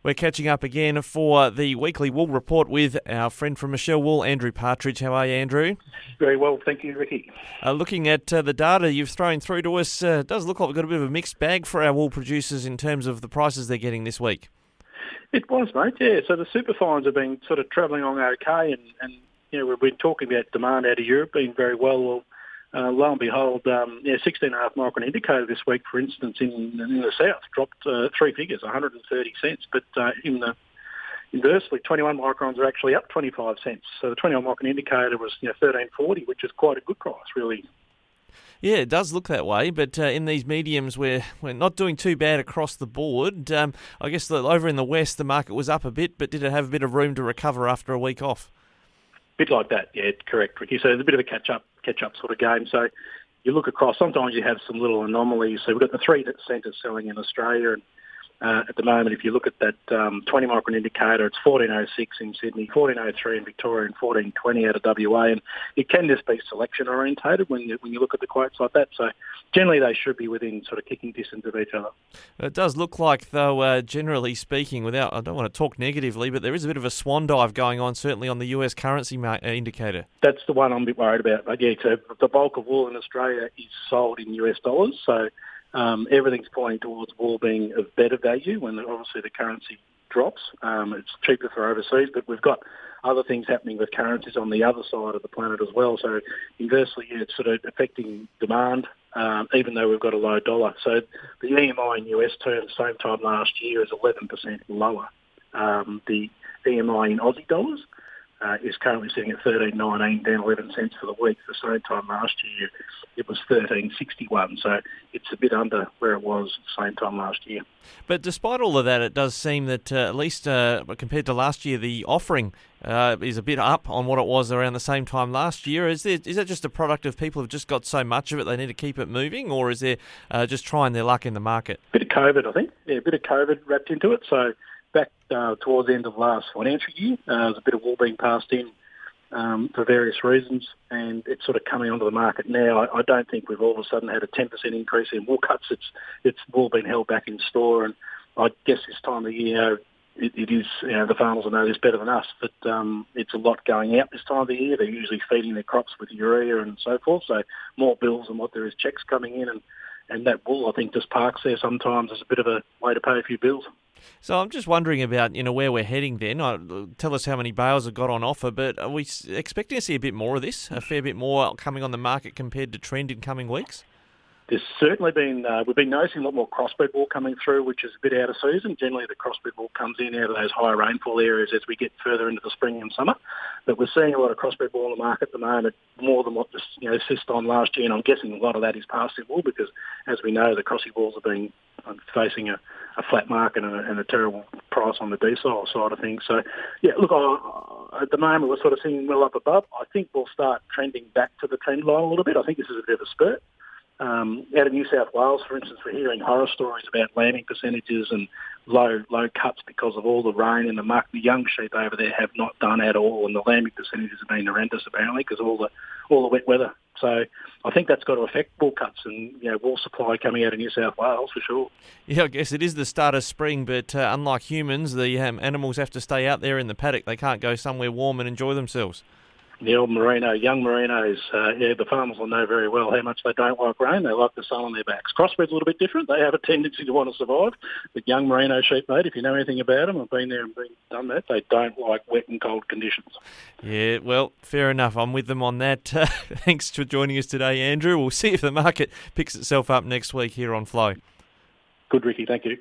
We're catching up again for the weekly wool report with our friend from Michell Wool, Andrew Partridge. How are you, Andrew? Very well, thank you, Ricky. Looking at the data you've thrown through to us, it does look like we've got a bit of a mixed bag for our wool producers in terms of the prices they're getting this week. It was, mate, yeah. So the superfines have been sort of travelling along okay, and we've been talking about demand out of Europe being very well. Lo and behold, 16.5 micron indicator this week, for instance, in the south dropped three figures, 130 cents. But inversely, 21 microns are actually up 25 cents. So the 21 micron indicator was 13.40, which is quite a good price, really. Yeah, it does look that way, but in these mediums we're not doing too bad across the board. I guess over in the west the market was up a bit, but did it have a bit of room to recover after a week off? Bit like that, yeah, correct, Ricky. So it's a bit of a catch-up sort of game. So you look across, sometimes you have some little anomalies. So we've got the three centres selling in Australia, and at the moment, if you look at that 20 micron indicator, it's 1406 in Sydney, 1403 in Victoria, and 1420 out of WA. And it can just be selection orientated when you look at the quotes like that. So generally, they should be within sort of kicking distance of each other. It does look like, though, generally speaking, I don't want to talk negatively, but there is a bit of a swan dive going on, certainly on the US currency indicator. That's the one I'm a bit worried about. But yeah, so the bulk of wool in Australia is sold in US dollars. So everything's pointing towards wool being of better value when obviously the currency drops. It's cheaper for overseas, but we've got other things happening with currencies on the other side of the planet as well. So inversely, it's sort of affecting demand, even though we've got a low dollar. So the EMI in US terms, same time last year, is 11% lower. The EMI in Aussie dollars is currently sitting at 13.19, down 11 cents for the week. The same time last year, it was 13.61. So it's a bit under where it was the same time last year. But despite all of that, it does seem that at least compared to last year, the offering is a bit up on what it was around the same time last year. Is that just a product of people who've just got so much of it they need to keep it moving, or is there just trying their luck in the market? Bit of COVID, I think. Yeah, a bit of COVID wrapped into it. So back towards the end of last financial year, there's a bit of wool being passed in for various reasons, and it's sort of coming onto the market now. I don't think we've all of a sudden had a 10% increase in wool cuts. It's wool been held back in store, and I guess this time of year, it is, the farmers will know this better than us, but it's a lot going out this time of the year. They're usually feeding their crops with urea and so forth, so more bills than what there is checks coming in, and that wool, I think, just parks there sometimes as a bit of a way to pay a few bills. So I'm just wondering about, where we're heading then. Tell us how many bales have got on offer, but are we expecting to see a bit more of this, a fair bit more coming on the market compared to trend in coming weeks? There's certainly been, we've been noticing a lot more crossbred wool coming through, which is a bit out of season. Generally, the crossbred wool comes in out of those higher rainfall areas as we get further into the spring and summer. But we're seeing a lot of crossbred wool in the market at the moment, more than what just, assist on last year. And I'm guessing a lot of that is passive wool because, as we know, the crossy wools have been facing a flat market and a terrible price on the desal side of things. So, yeah, look, at the moment we're sort of seeing well up above. I think we'll start trending back to the trend line a little bit. I think this is a bit of a spurt. Out of New South Wales, for instance, we're hearing horror stories about lambing percentages and low cuts because of all the rain and the muck. The young sheep over there have not done at all, and the lambing percentages have been horrendous apparently because all the wet weather. So I think that's got to affect wool cuts and wool supply coming out of New South Wales for sure. Yeah, I guess it is the start of spring, but unlike humans, the animals have to stay out there in the paddock. They can't go somewhere warm and enjoy themselves. The old merino, young merinos, the farmers will know very well how much they don't like rain. They like the sun on their backs. Crossbred's a little bit different. They have a tendency to want to survive. But young merino sheep, mate, if you know anything about them, I've been there and done that, they don't like wet and cold conditions. Yeah, well, fair enough. I'm with them on that. Thanks for joining us today, Andrew. We'll see if the market picks itself up next week here on Flow. Good, Ricky. Thank you.